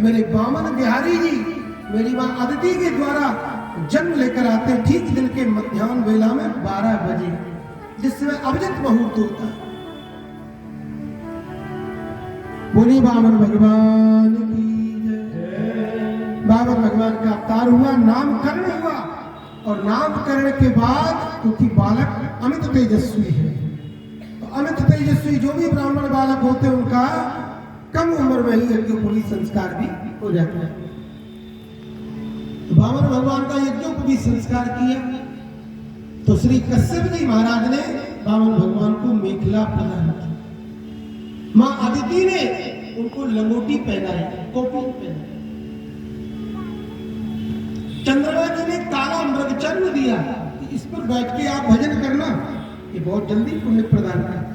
मेरे वामन बिहारी जी मेरी माँ अदिति के द्वारा जन्म लेकर आते हैं ठीक दिन के मध्याह्न वेला में 12 बजे, जिसमें अभिजित मुहूर्त होता है। बोली वामन भगवान की जय। वामन भगवान का अवतार हुआ, नामकरण हुआ, और नामकरण के बाद क्योंकि बालक अमित तेजस्वी है, तो अमित तेजस्वी जो भी ब्राह्मण बालक होते हैं उनका कम उम्र में ही यज्ञोपवीत संस्कार भी हो जाता है। वामन भगवान का यज्ञोपवीत संस्कार किया तो श्री कश्यप जी महाराज ने वामन भगवान को मेखला प्रदान की। मां अदिति ने उनको लंगोटी पहनाई, टोपी पहनाई। चंद्रमा जी ने काला मृग चर्म दिया, इस पर बैठ के आप भजन करना, ये बहुत जल्दी पुण्य प्रदान करता है।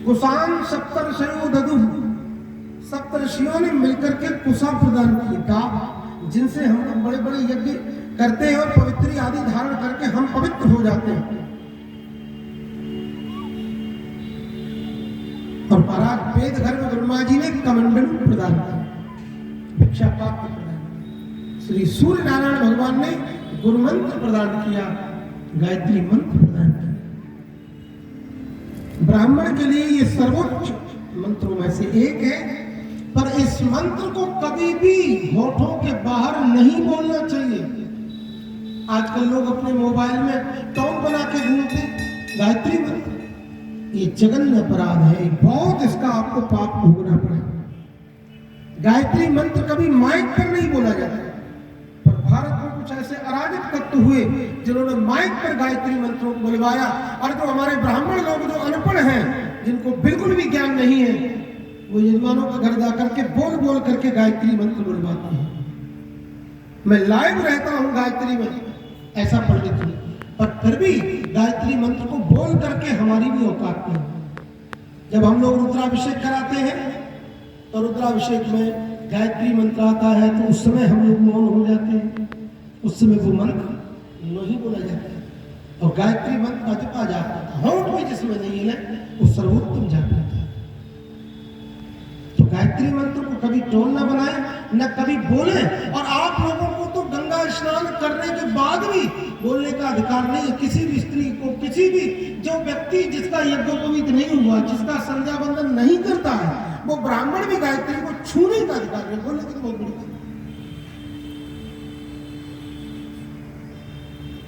कुशान सप्तर्षयो ददु, सप्तर्षियों ने मिलकर के कुशा प्रदान किया, जिनसे हम लोग बड़े बड़े यज्ञ करते हैं और पवित्री आदि धारण करके हम पवित्र हो जाते हैं। और पराग वेद घर में ब्रह्मा जी ने कमंडल प्रदान किया, भिक्षा पात्र प्रदान किया। श्री सूर्य नारायण भगवान ने गुरु मंत्र प्रदान किया, गायत्री मंत्र प्रदान किया। ब्राह्मण के लिए ये सर्वोच्च मंत्रों में से एक है, पर इस मंत्र को कभी भी होठों के बाहर नहीं बोलना चाहिए। आजकल लोग अपने मोबाइल में टॉप बना के घूमते, गायत्री मंत्र, ये जघन्य अपराध है, बहुत इसका आपको पाप भोगना पड़ेगा। गायत्री मंत्र कभी माइक पर नहीं बोला जाता, पर भारत में कुछ ऐसे अराजक तत्व हुए जिन्होंने माइक पर गायत्री मंत्रों को बुलवाया, और जो हमारे ब्राह्मण लोग जो अनपढ़ हैं, जिनको बिल्कुल भी ज्ञान नहीं है, वो यजमानों का घर जाकर के बोल बोल करके गायत्री मंत्र बुलवाते हैं। मैं लाइव रहता हूं गायत्री मंत्र, ऐसा पंडित हूं, पर फिर भी गायत्री मंत्र को बोल करके हमारी भी औकात नहीं। जब हम लोग रुद्राभिषेक कराते हैं तो रुद्राभिषेक में गायत्री मंत्र आता है, तो उस समय हम लोग मौन हो जाते हैं, उस समय वो मंत्र नहीं बोला जाता है, और गायत्री मंत्र जपा जाता है। होंठ भी जिसमें नहीं है वो सर्वोत्तम जाप होता है। तो गायत्री मंत्र को कभी टोल न बनाए, न कभी बोले। और आप लोगों को तो गंगा स्नान करने के बाद भी बोलने का अधिकार नहीं है। किसी भी स्त्री को, किसी भी जो व्यक्ति जिसका यज्ञोपवीत नहीं हुआ, जिसका संध्या बंदन नहीं करता है, वो ब्राह्मण भी गायत्री को छूने का अधिकार नहीं। बोलने की तो बहुत बड़ी बात।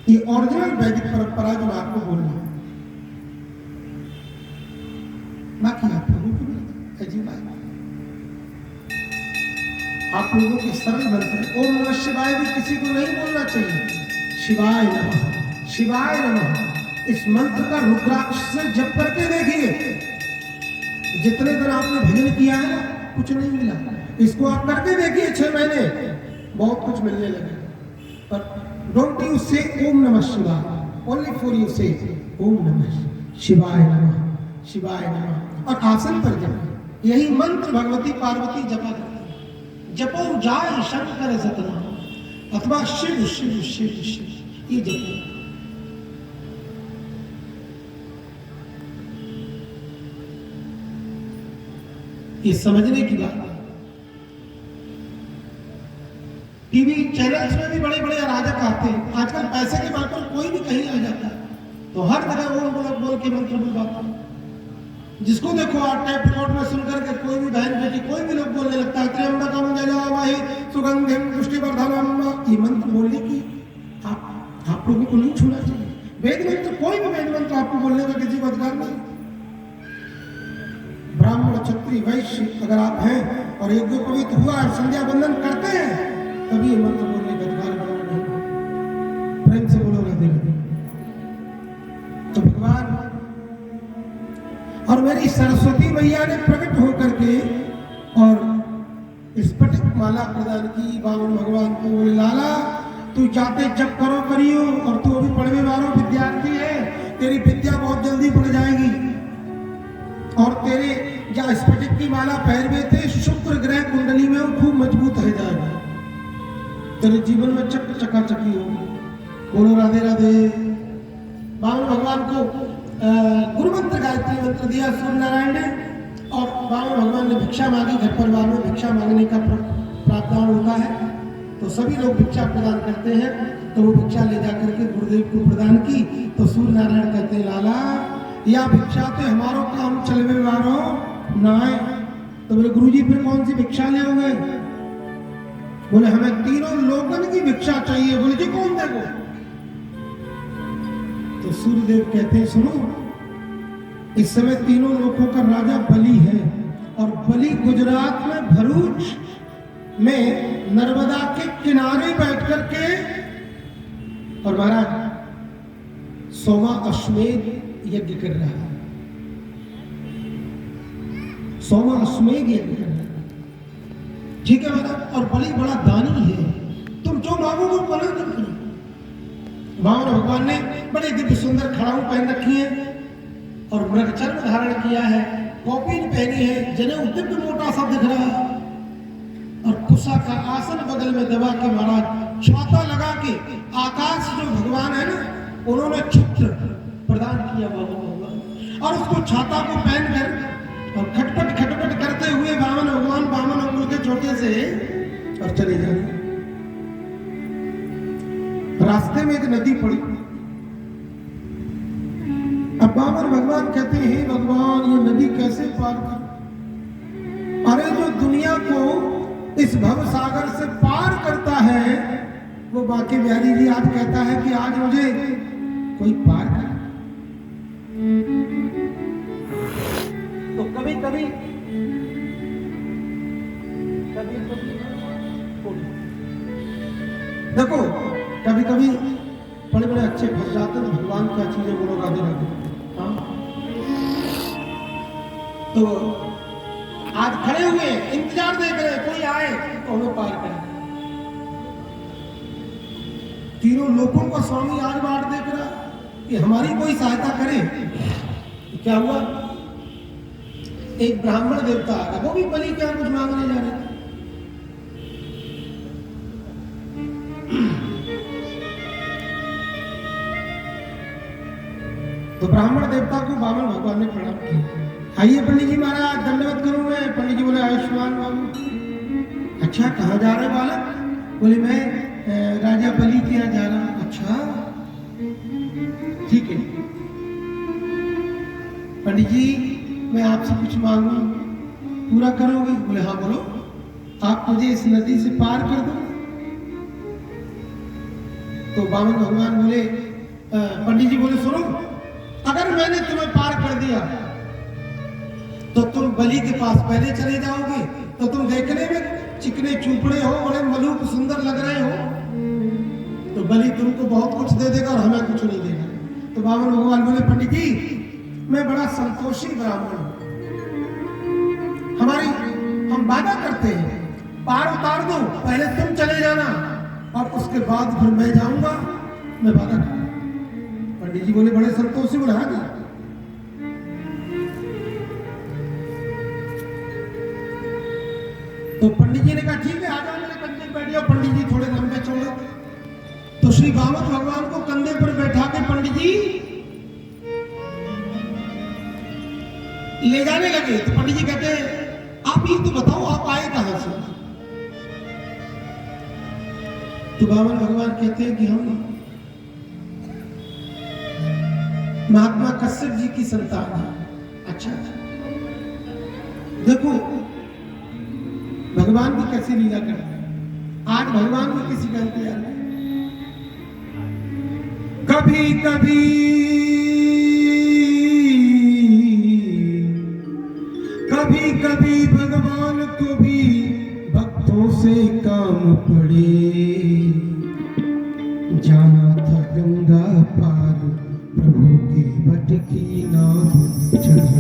ये ओरिजिनल वैदिक परंपरा जो आपको बोलना है, बाकी आप लोगों की अजीब बात। आप लोगों के सरल मंत्र ओम नमः शिवाय भी किसी को नहीं बोलना चाहिए। शिवाय नमः, शिवाय नमः, इस मंत्र का रुद्राक्ष से जप करके देखिए, जितने दिन आपने भजन किया है कुछ नहीं मिला। इसको आप करके देखिए 6 महीने, बहुत कुछ मिलने लगे। पर डोंट यू से ओम नमः शिवाय, ओनली फॉर यू से ओम नमः शिवाय नमः, शिवाय नमः, और आसन पर जप। यही मंत्र भगवती पार्वती जपा करती, जपो जाय शंकर सतना, अथवा शिव शिव शिव शिव, ये जप। ये समझने की बात है। टीवी चैनल्स में भी बड़े बड़े अराजक आते हैं। आजकल पैसे के बात पर कोई भी कहीं आ जाता है, तो हर जगह वो बोल के मंत्र बुलवाता है। जिसको देखो आप टेप रिकॉर्ड में सुनकर के कोई भी बहन बेटी, कोई भी लोग बोलने लगता है त्र्यंबकम जयामहे सुगंधिम पुष्टिवर्धनम। ये मंत्र बोलने की आप लोगों को नहीं छूना चाहिए। वेद मंत्र, कोई भी वेद मंत्र आपको बोलने का किसी को अधिकार नहीं। ब्राह्मण क्षत्रिय वैश्य अगर आप हैं और यज्ञोपवीत हुआ और संध्या बंदन करते हैं, तभी ये मंत्र बोलने का अधिकार बना नहीं। प्रेम से बोलो राधे राधे। तो भगवान और मेरी सरस्वती मैया ने प्रकट होकर के और स्फटिक माला प्रदान की वामन भगवान को। बोले लाला तू चाहते जब करो करियो, और तू अभी पढ़ने वाला विद्यार्थी है, तेरी विद्या बहुत जल्दी बढ़ जाएगी। और तेरे जहाँ स्फटिक की माला पहनवे थे, शुक्र ग्रह कुंडली में वो खूब मजबूत रह जाएगा, तेरे जीवन में चक चकाचकी होगी। बोलो राधे राधे। वामन भगवान को गुरु मंत्र गायत्री मंत्र दिया सूर्य नारायण ने, और बामन भगवान ने भिक्षा मांगी, घर परिवार में भिक्षा मांगने का प्रावधान होता है, तो सभी लोग भिक्षा प्रदान करते हैं। तो वो भिक्षा ले जाकर के गुरुदेव को प्रदान की, तो सूर्य नारायण कहते हैं लाला या भिक्षा तो हमारो काम चलवे वारो ना है। तो बोले गुरुजी फिर कौन सी भिक्षा ले होंगे? बोले हमें तीनों लोगन की भिक्षा चाहिए। बोले जी कौन देखो? तो सूर्यदेव कहते हैं सुनो, इस समय तीनों लोगों का राजा बलि है, और बलि गुजरात में भरूच में नर्मदा के किनारे बैठ करके और महाराज सोमा अश्वमेध यज्ञ कर रहा है। सोमा अश्वमेध यज्ञ कर रहा है, ठीक है महाराज। और बलि बड़ा दानी है, तुम जो मांगोगे वो मना नहीं करो। वामन भगवान ने बड़े दिव्य सुंदर खड़ाऊ पहन रखी है और मृगचर्म धारण किया है, कौपीन पहनी है, जनेऊ दिव्य मोटा सा दिख रहा है, और कुशा का आसन बगल में दबा के महाराज छाता लगा के आकाश जो भगवान है ना, उन्होंने छत्र प्रदान किया भगवान, और उसको छाता को पहनकर और खटपट खटपट करते हुए वामन भगवान वामन अंगुल के छोटे से और चले जाए। रास्ते में एक नदी पड़ी। अब वामन भगवान कहते हैं हे भगवान ये नदी कैसे पार कर? अरे जो दुनिया को इस भव सागर से पार करता है वो बाकी बिहारी जी आज कहता है कि आज मुझे कोई पार कर। तो कभी कभी देखो कभी कभी बड़े बड़े अच्छे फंस जाते हैं, भगवान क्या चीजें वो लोग आगे रहते। हाँ तो आज खड़े हुए इंतजार देख रहे कोई आए तो हमें पार करें। तीनों लोगों को स्वामी आज बाट देख रहा कि हमारी कोई सहायता करे। क्या हुआ? एक ब्राह्मण देवता आ गया, वो भी बलि क्या कुछ मांगने जा रहे थे। तो ब्राह्मण देवता को वामन भगवान ने प्रणाम किया। आइए पंडित जी महाराज दंडवत करूं मैं। पंडित जी बोले आयुष्मान बाबू। अच्छा कहाँ जा रहे बालक? बोले मैं राजा बलि के यहाँ जा रहा हूं। अच्छा ठीक है पंडित जी मैं आपसे कुछ मांगू पूरा करोगे? बोले हाँ बोलो। आप मुझे इस नदी से पार कर दो। तो वामन भगवान बोले पंडित जी बोले सुनो, अगर मैंने तुम्हें पार कर दिया तो तुम बलि के पास पहले चले जाओगे, तो तुम देखने में चिकने चूपड़े हो, बड़े मलूक सुंदर लग रहे हो, तो बलि तुमको बहुत कुछ दे देगा और हमें कुछ नहीं देगा। तो वामन भगवान बोले पंडित जी मैं बड़ा संतोषी ब्राह्मण हूं, हम वादा करते हैं पार उतार दो, पहले तुम चले जाना और उसके बाद फिर मैं जाऊंगा, मैं वादा करता। पंडित जी बोले बड़े संतोषी बोले हाँ जी। तो पंडित जी ने कहा ठीक है आ जाओ मेरे कंधे बैठ जाओ। पंडित जी थोड़े लंबे चौड़े, तो श्री वामन भगवान को कंधे पर बैठा के पंडित जी ले जाने लगे। तो पंडित जी कहते आप ये तो बताओ आप आए कहां से? तो वामन भगवान कहते हैं कि हम महात्मा कश्यप जी की संतान है। अच्छा देखो भगवान की कैसी लीला करते हैं। आज भगवान को किसी का इंतजार नहीं। कभी कभी कभी कभी भगवान को भी भक्तों से काम पड़े। जाना था गंगा पार प्रभु की भटकी नाव चढ़